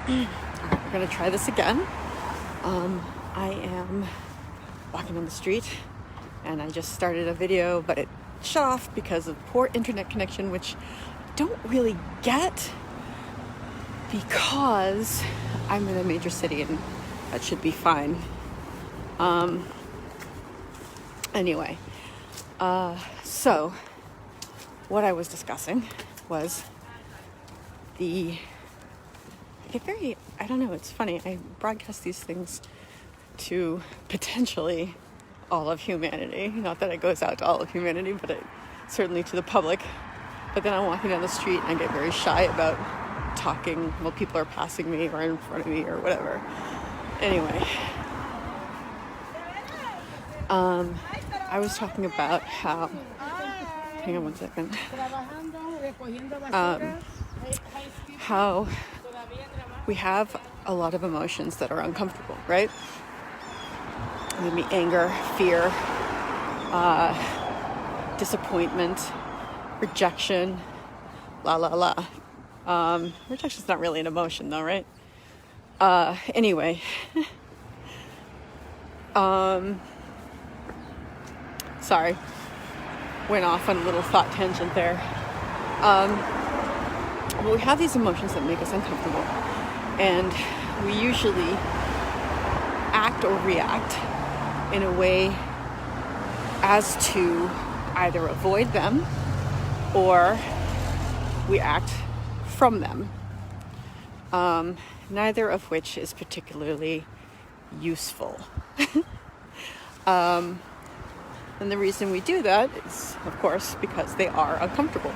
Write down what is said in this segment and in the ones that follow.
We're gonna try this again. I am walking on the street and I just started a video, but it shut off because of poor internet connection, which I don't really get because I'm in a major city and that should be fine. Anyway, so what I was discussing was I don't know, it's funny. I broadcast these things to potentially all of humanity. Not that it goes out to all of humanity, but certainly to the public. But then I'm walking down the street and I get very shy about talking while people are passing me or in front of me or whatever. Anyway, I was talking about how, hang on one second, how we have a lot of emotions that are uncomfortable, right? Maybe anger, fear, disappointment, rejection, rejection's not really an emotion though, right? Anyway, sorry, went off on a little thought tangent there. Well, we have these emotions that make us uncomfortable, and we usually act or react in a way as to either avoid them or we act from them, neither of which is particularly useful. And the reason we do that is, of course, because they are uncomfortable.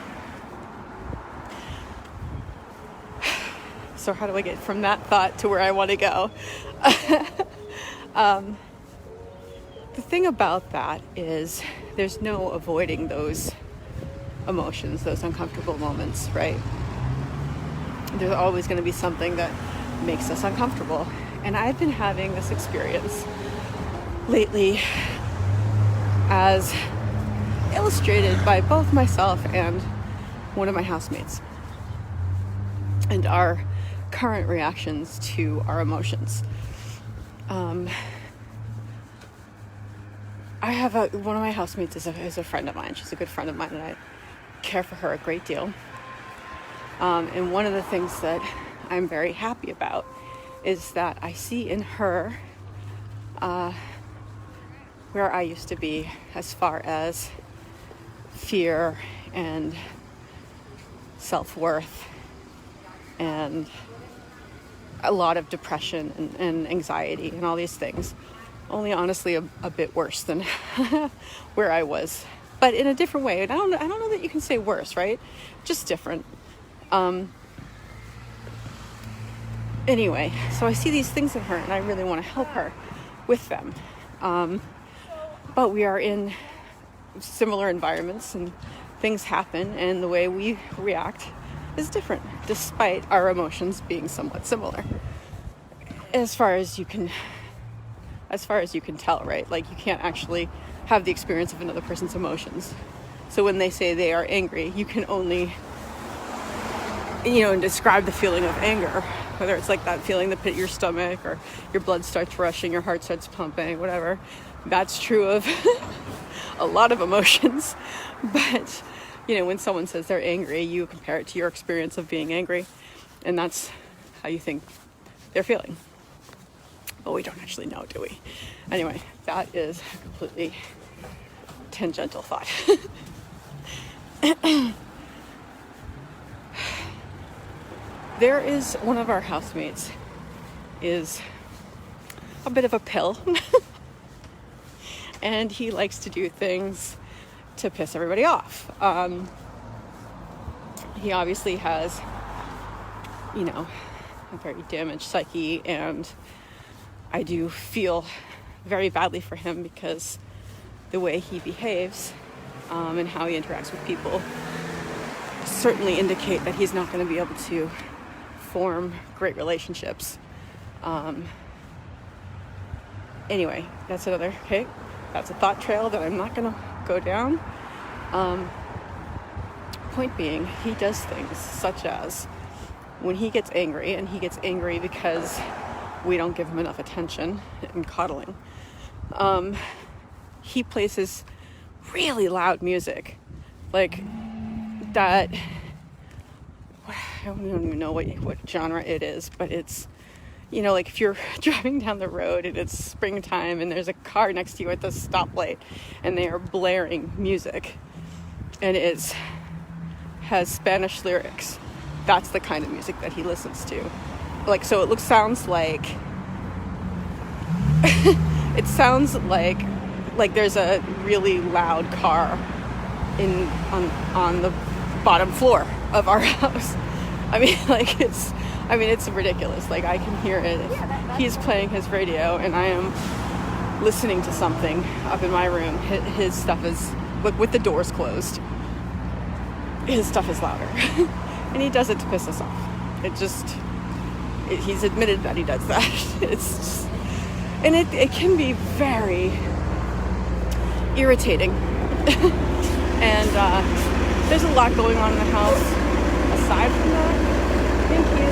So how do I get from that thought to where I want to go? The thing about that is there's no avoiding those emotions, those uncomfortable moments, right? There's always going to be something that makes us uncomfortable. And I've been having this experience lately as illustrated by both myself and one of my housemates, and our current reactions to our emotions. I have one of my housemates is a friend of mine. She's a good friend of mine, and I care for her a great deal. And one of the things that I'm very happy about is that I see in her where I used to be as far as fear and self-worth and a lot of depression and anxiety and all these things. Only honestly a bit worse than where I was, but in a different way. And I don't know that you can say worse, right? Just different. Anyway, so I see these things in her and I really want to help her with them. But we are in similar environments and things happen, and the way we react is different, despite our emotions being somewhat similar. As far as you can tell, right? Like, you can't actually have the experience of another person's emotions. So when they say they are angry, you can only, describe the feeling of anger, whether it's like that feeling that pit your stomach or your blood starts rushing, your heart starts pumping, whatever. That's true of a lot of emotions. But, when someone says they're angry, you compare it to your experience of being angry, and that's how you think they're feeling. But we don't actually know, do we? Anyway, that is a completely tangential thought. There is one of our housemates is a bit of a pill. And he likes to do things to piss everybody off. He obviously has, a very damaged psyche, and I do feel very badly for him because the way he behaves and how he interacts with people certainly indicate that he's not going to be able to form great relationships. Anyway, that's a thought trail that I'm not going to go down. Point being, he does things such as when he gets angry, and he gets angry because we don't give him enough attention and coddling, he plays his really loud music, like that. I don't even know what genre it is, but it's, like if you're driving down the road and it's springtime and there's a car next to you at the stoplight and they are blaring music and it has Spanish lyrics. That's the kind of music that he listens to. Like, so it sounds like it sounds like there's a really loud car on the bottom floor of our house. It's ridiculous. Like, I can hear it. He's playing his radio and I am listening to something up in my room. His stuff is, with the doors closed, his stuff is louder. And he does it to piss us off. He's admitted that he does that. It's just, and it can be very irritating. And there's a lot going on in the house aside from that. Thank you.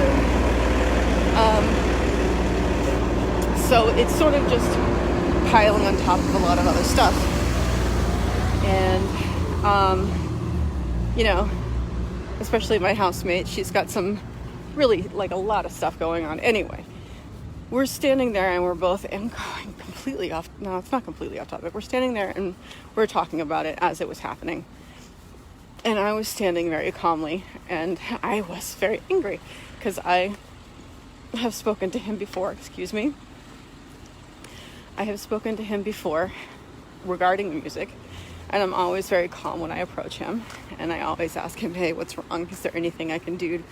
So it's sort of just piling on top of a lot of other stuff. And especially my housemate, she's got some really, like, a lot of stuff going on. Anyway, we're standing there and we're both, I'm going completely off, no, it's not completely off topic. We're standing there and we're talking about it as it was happening. And I was standing very calmly and I was very angry because I have spoken to him before, I have spoken to him before regarding the music. And I'm always very calm when I approach him. And I always ask him, hey, what's wrong? Is there anything I can do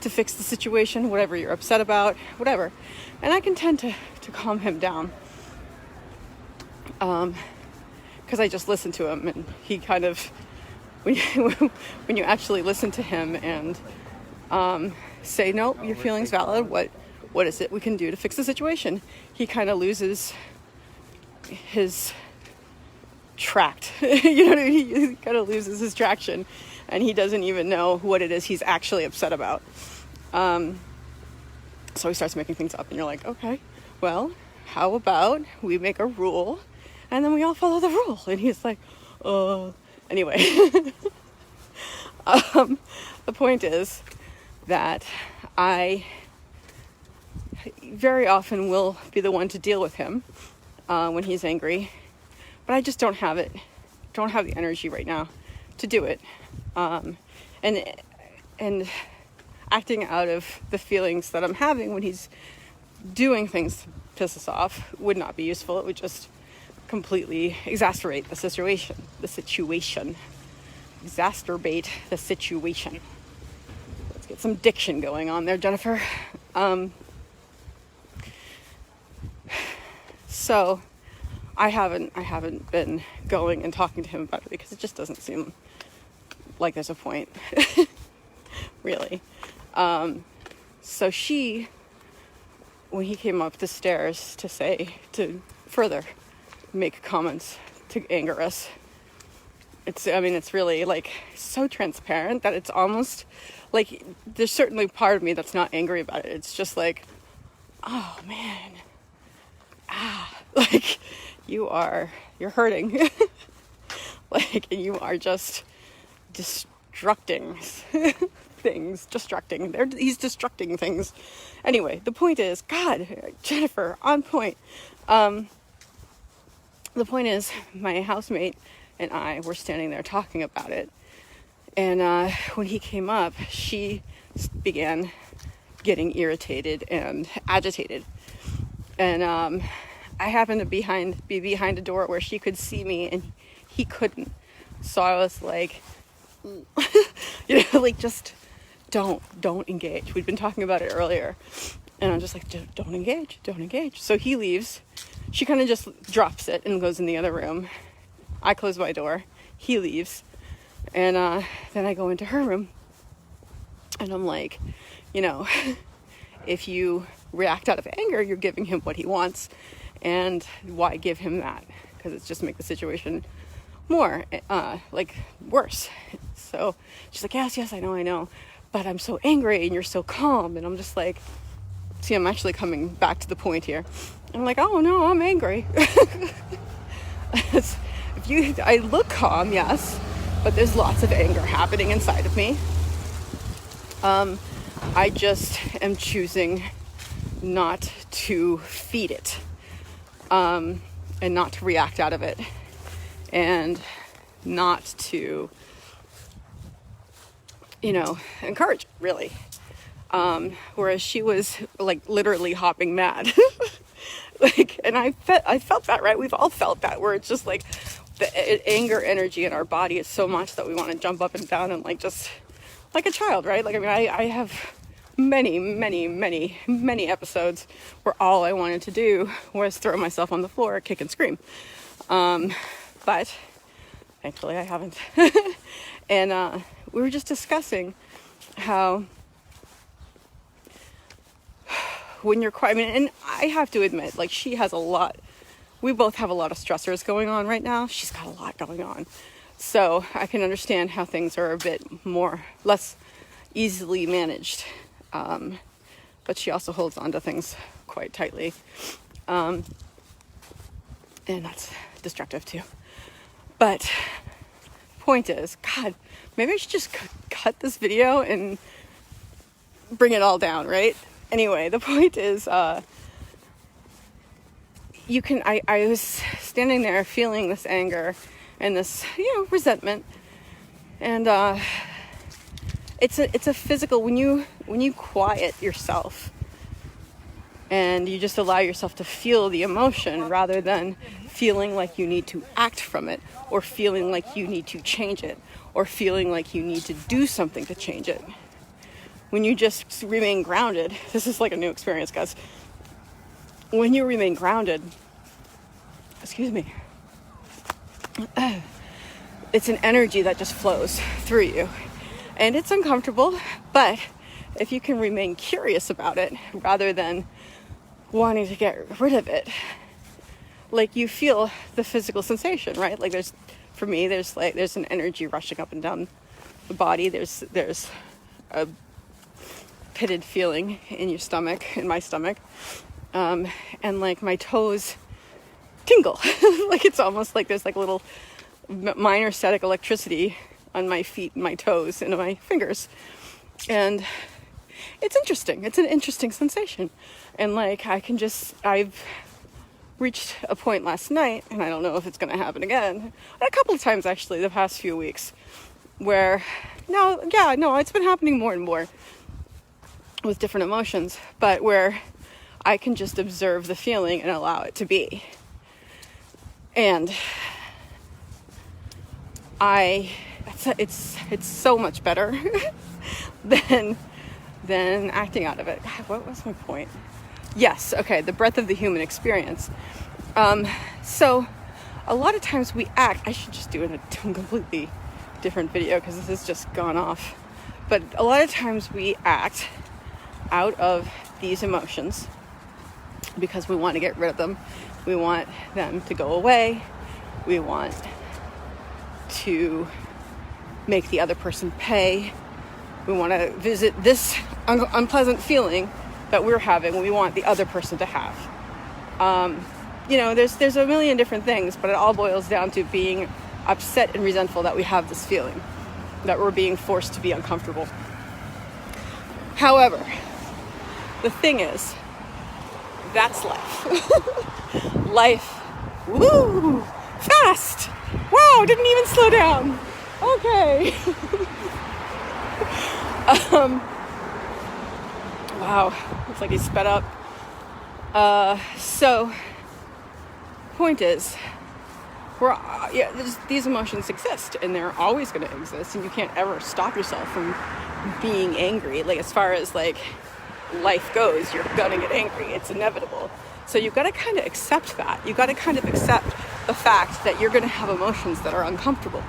to fix the situation? Whatever you're upset about, whatever. And I can tend to calm him down. Because I just listen to him. And he kind of, when you actually listen to him and say, no, your feeling's valid. What is it we can do to fix the situation? He kind of loses his tract. You know what I mean? He kind of loses his traction and he doesn't even know what it is he's actually upset about. So he starts making things up and you're like, okay, well, how about we make a rule and then we all follow the rule? And he's like, anyway. The point is that I very often will be the one to deal with him when he's angry. But I just don't have the energy right now to do it. And acting out of the feelings that I'm having when he's doing things to piss us off would not be useful. It would just completely exacerbate the situation. Exacerbate the situation. Let's get some diction going on there, Jennifer. So I haven't been going and talking to him about it because it just doesn't seem like there's a point, really. So when he came up the stairs to further make comments to anger us, it's really like so transparent that it's almost like there's certainly part of me that's not angry about it. It's just like, oh man, like you're hurting. Like, you are just destructing things. He's destructing things. Anyway, the point is, God, Jennifer, on point. The point is, my housemate and I were standing there talking about it. And when he came up, she began getting irritated and agitated. And I happened to be behind a door where she could see me and he couldn't. So I was like, like, just don't engage. We'd been talking about it earlier. And I'm just like, don't engage. So he leaves. She kind of just drops it and goes in the other room. I close my door. He leaves. And then I go into her room. And I'm like, if you react out of anger, you're giving him what he wants. And why give him that? Because it's just make the situation more, worse. So she's like, yes, I know. but I'm so angry and you're so calm. And I'm just like, see, I'm actually coming back to the point here. I'm like, oh no, I'm angry. I look calm, yes, but there's lots of anger happening inside of me. I just am choosing not to feed it, and not to react out of it, and not to, encourage it, really. Whereas she was like literally hopping mad. And I felt that, right? We've all felt that, where it's just like the anger energy in our body is so much that we want to jump up and down and like just like a child, right? Like, I mean, I have many episodes where all I wanted to do was throw myself on the floor, kick and scream. But thankfully I haven't. And we were just discussing how when you're quiet, I mean, and I have to admit, like, we both have a lot of stressors going on right now. She's got a lot going on. So I can understand how things are a bit less easily managed. But she also holds on to things quite tightly. And that's destructive too. But point is, God, maybe I should just cut this video and bring it all down, right? Anyway, the point is, I was standing there feeling this anger and this, resentment. And, it's a physical, when you quiet yourself and you just allow yourself to feel the emotion rather than feeling like you need to act from it, or feeling like you need to change it, or feeling like you need to do something to change it. When you just remain grounded, this is like a new experience, guys. When you remain grounded, it's an energy that just flows through you. And it's uncomfortable, but if you can remain curious about it rather than wanting to get rid of it, like, you feel the physical sensation, right? Like, there's an energy rushing up and down the body. There's a pitted feeling in your stomach, in my stomach, and like my toes tingle. Like, it's almost like there's like a little minor static electricity on my feet and my toes and my fingers. And it's interesting. It's an interesting sensation. And like, I've reached a point last night, and I don't know if it's going to happen again, a couple of times actually the past few weeks, where it's been happening more and more with different emotions, but where I can just observe the feeling and allow it to be. And it's so much better than acting out of it. God, what was my point? Yes, okay, the breadth of the human experience. So a lot of times we act, I should just do a completely different video because this has just gone off. But a lot of times we act out of these emotions because we want to get rid of them. We want them to go away. We want to make the other person pay. We want to visit this unpleasant feeling that we're having. We want the other person to have. There's a million different things, but it all boils down to being upset and resentful that we have this feeling, that we're being forced to be uncomfortable. However, the thing is, that's life. Life, woo, fast. Wow, didn't even slow down. Okay. Wow, looks like he sped up. So, point is, these emotions exist, and they're always going to exist, and you can't ever stop yourself from being angry. Like, as far as like life goes, you're gonna get angry. It's inevitable. So you've got to kind of accept that. You've got to kind of accept the fact that you're going to have emotions that are uncomfortable,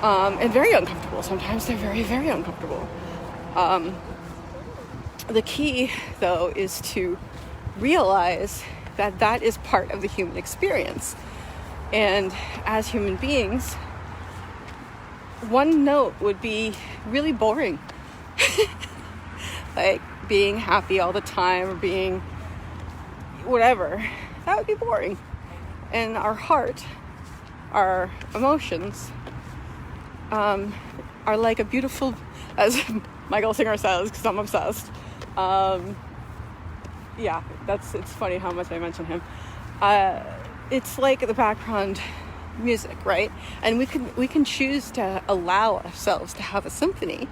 and very uncomfortable. Sometimes they're very, very uncomfortable. The key, though, is to realize that that is part of the human experience. And as human beings, one note would be really boring Like being happy all the time or being whatever. That would be boring. And our heart, our emotions, are like a beautiful, as Michael Singer says, because I'm obsessed. Yeah, it's funny how much I mention him. It's like the background music, right? And we can choose to allow ourselves to have a symphony,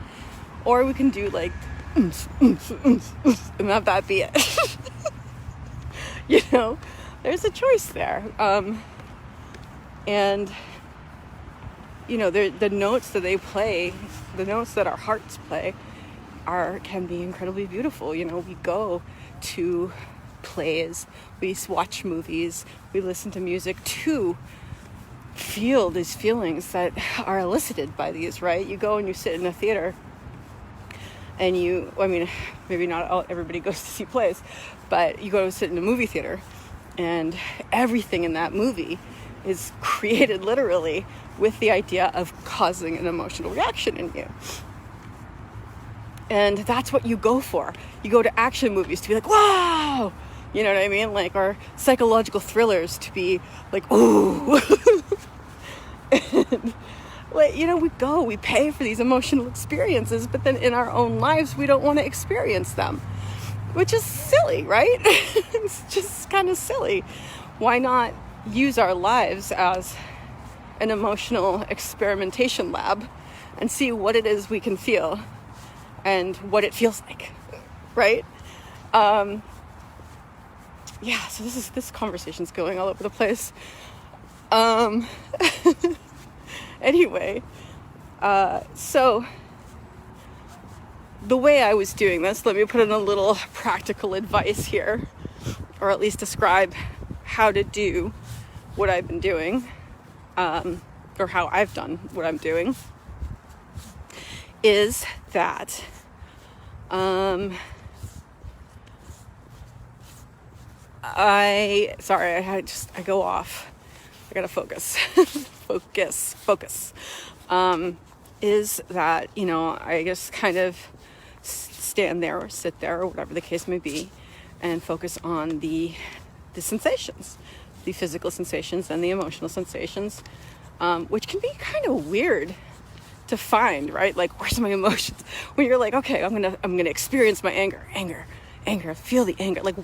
or we can do like and have that be it. You know, there's a choice there. And you know, the notes that they play, the notes that our hearts play, can be incredibly beautiful. You know, we go to plays, we watch movies, we listen to music to feel these feelings that are elicited by these, right? You go and you sit in a theater and maybe not everybody goes to see plays, but you go to sit in a movie theater and everything in that movie is created literally with the idea of causing an emotional reaction in you. And that's what you go for. You go to action movies to be like, wow! You know what I mean? Like, or psychological thrillers to be like, ooh! And, like, you know, we pay for these emotional experiences, but then in our own lives, we don't want to experience them. Which is silly, right? It's just kind of silly. Why not use our lives as an emotional experimentation lab and see what it is we can feel and what it feels like, right? Yeah, so this conversation's going all over the place. Anyway, so the way I was doing this, let me put in a little practical advice here, or at least describe how to do what I've been doing, or how I've done what I'm doing, is that I go off. I gotta focus. focus. Is that, you know, I just kind of stand there or sit there or whatever the case may be and focus on the sensations, the physical sensations and the emotional sensations, which can be kind of weird to find, right? Like, where's my emotions? When you're like, okay, I'm gonna experience my anger, feel the anger. Like,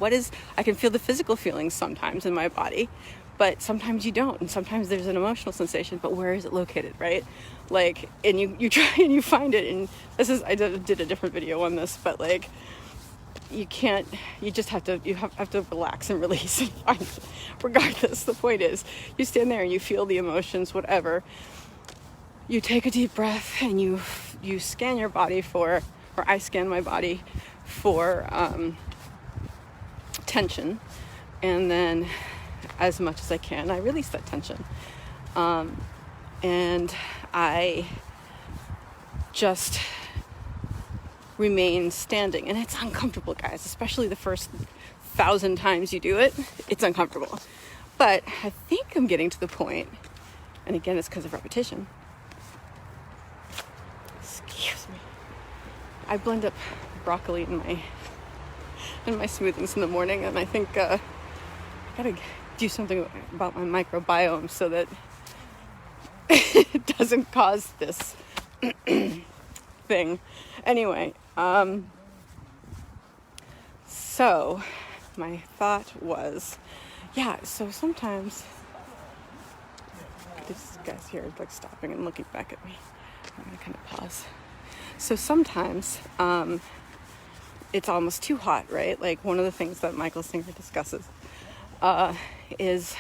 I can feel the physical feelings sometimes in my body, but sometimes you don't. And sometimes there's an emotional sensation, but where is it located, right? Like, and you try and you find it. And I did a different video on this, but like, you just have to relax and release and find it. Regardless, the point is, you stand there and you feel the emotions, whatever. You take a deep breath and you scan your body or I scan my body for tension, and then as much as I can, I release that tension, and I just remain standing. And it's uncomfortable, guys, especially the first 1,000 times you do it. It's uncomfortable, but I think I'm getting to the point, and again, it's because of repetition. Excuse me. I blend up broccoli in my smoothies in the morning, and I think I gotta do something about my microbiome so that it doesn't cause this thing. Anyway, so my thought was, so sometimes this guy's here like stopping and looking back at me. I'm gonna kind of pause. So sometimes it's almost too hot, right? Like, one of the things that Michael Singer discusses is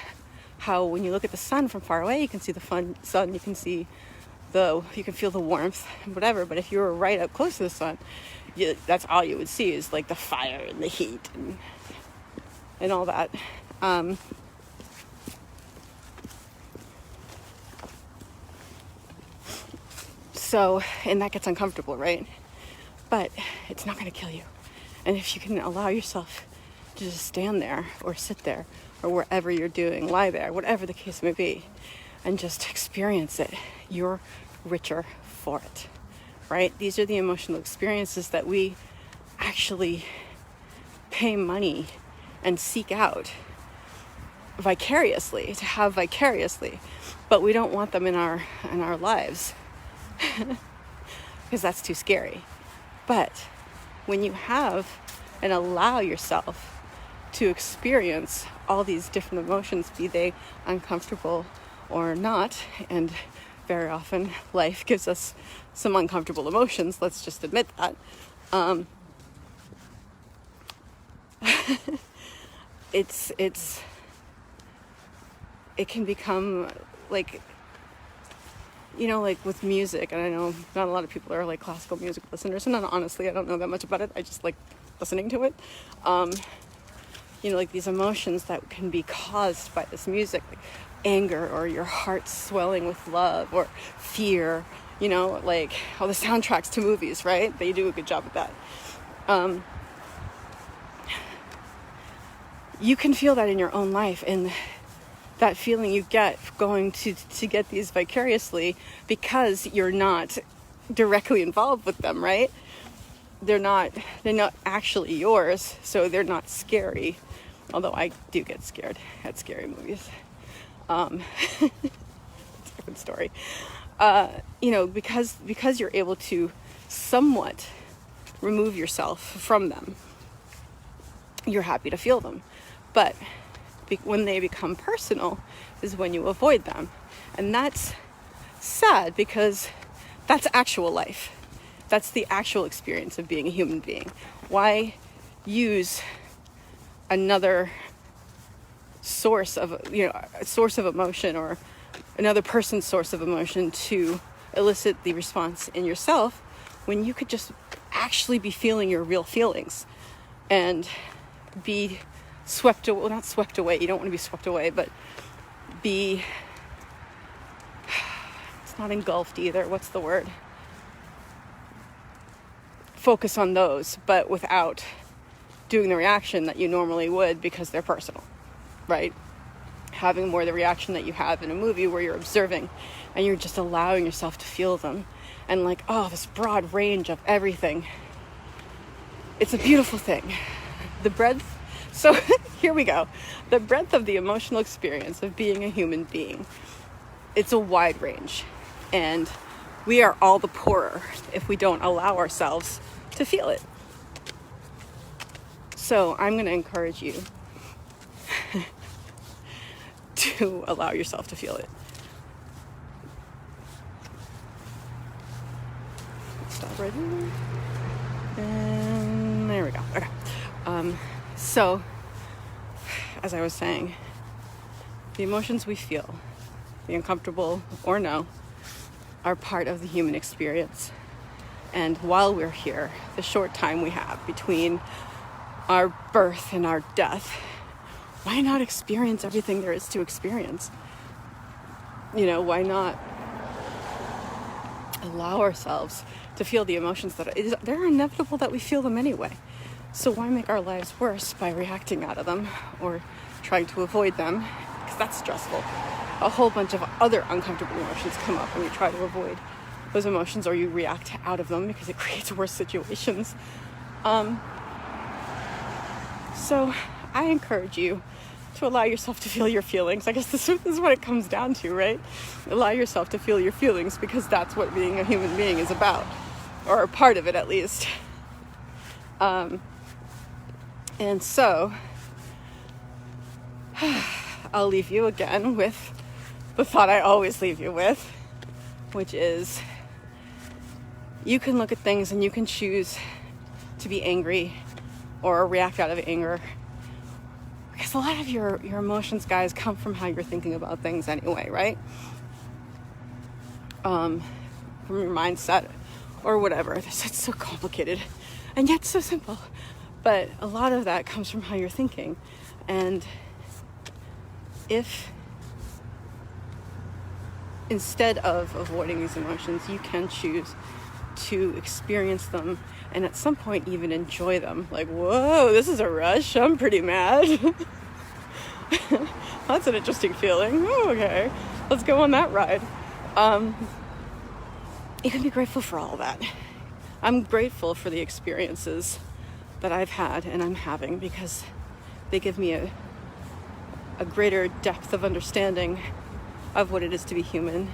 how when you look at the sun from far away, you can see the sun, you can feel the warmth and whatever. But if you were right up close to the sun, that's all you would see is like the fire and the heat and all that. So, and that gets uncomfortable, right? But it's not going to kill you. And if you can allow yourself to just stand there or sit there or wherever you're doing, lie there, whatever the case may be, and just experience it, you're richer for it. right? These are the emotional experiences that we actually pay money and seek out vicariously, to have vicariously, but we don't want them in our lives because that's too scary. But when you have and allow yourself to experience all these different emotions, be they uncomfortable or not, and very often life gives us some uncomfortable emotions, let's just admit that. It can become like, like with music, and I know not a lot of people are like classical music listeners, and honestly, I don't know that much about it. I just like listening to it. Like these emotions that can be caused by this music, like anger, or your heart swelling with love, or fear, like all the soundtracks to movies, right? They do a good job at that. You can feel that in your own life, and that feeling you get going to get these vicariously, because you're not directly involved with them, right? They're not actually yours, so they're not scary. Although I do get scared at scary movies. It's a different story. Because you're able to somewhat remove yourself from them, you're happy to feel them. But when they become personal is when you avoid them. And that's sad, because that's actual life. That's the actual experience of being a human being. Why use another source of, a source of emotion, or another person's source of emotion to elicit the response in yourself, when you could just actually be feeling your real feelings and be swept away? Well, not swept away. You don't want to be swept away, but it's not engulfed either. What's the word? Focus on those, but without doing the reaction that you normally would, because they're personal, right? Having more the reaction that you have in a movie where you're observing and you're just allowing yourself to feel them, and like, this broad range of everything. It's a beautiful thing. The breadth. So here we go. The breadth of the emotional experience of being a human being. It's a wide range, and we are all the poorer if we don't allow ourselves to feel it. So I'm going to encourage you to allow yourself to feel it. Stop right there. And there we go. Okay. So, as I was saying, the emotions we feel, the uncomfortable or no, are part of the human experience. And while we're here, the short time we have between our birth and our death, why not experience everything there is to experience? Why not allow ourselves to feel the emotions they're inevitable, that we feel them anyway. So why make our lives worse by reacting out of them or trying to avoid them? Because that's stressful. A whole bunch of other uncomfortable emotions come up when you try to avoid those emotions, or you react out of them, because it creates worse situations. So I encourage you to allow yourself to feel your feelings. I guess this is what it comes down to, right? Allow yourself to feel your feelings, because that's what being a human being is about, or a part of it at least. And so I'll leave you again with the thought I always leave you with, which is, you can look at things and you can choose to be angry or react out of anger, because a lot of your emotions, guys, come from how you're thinking about things anyway, right? From your mindset or whatever. It's so complicated and yet so simple. But a lot of that comes from how you're thinking. And if instead of avoiding these emotions, you can choose to experience them, and at some point even enjoy them. Like, whoa, this is a rush. I'm pretty mad. That's an interesting feeling. Oh, okay, let's go on that ride. you can be grateful for all of that. I'm grateful for the experiences that I've had and I'm having, because they give me a greater depth of understanding of what it is to be human,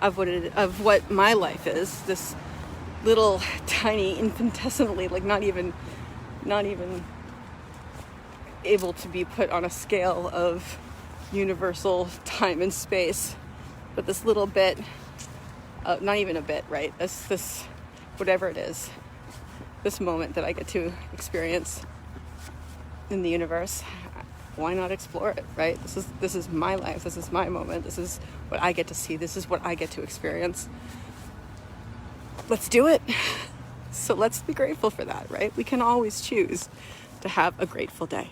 of what my life is. This little tiny infinitesimally, like not even able to be put on a scale of universal time and space, but this little bit, not even a bit, right? This whatever it is, this moment that I get to experience in the universe. Why not explore it, right? This is my life. This is my moment. This is what I get to see. This is what I get to experience. Let's do it. So let's be grateful for that, right? We can always choose to have a grateful day.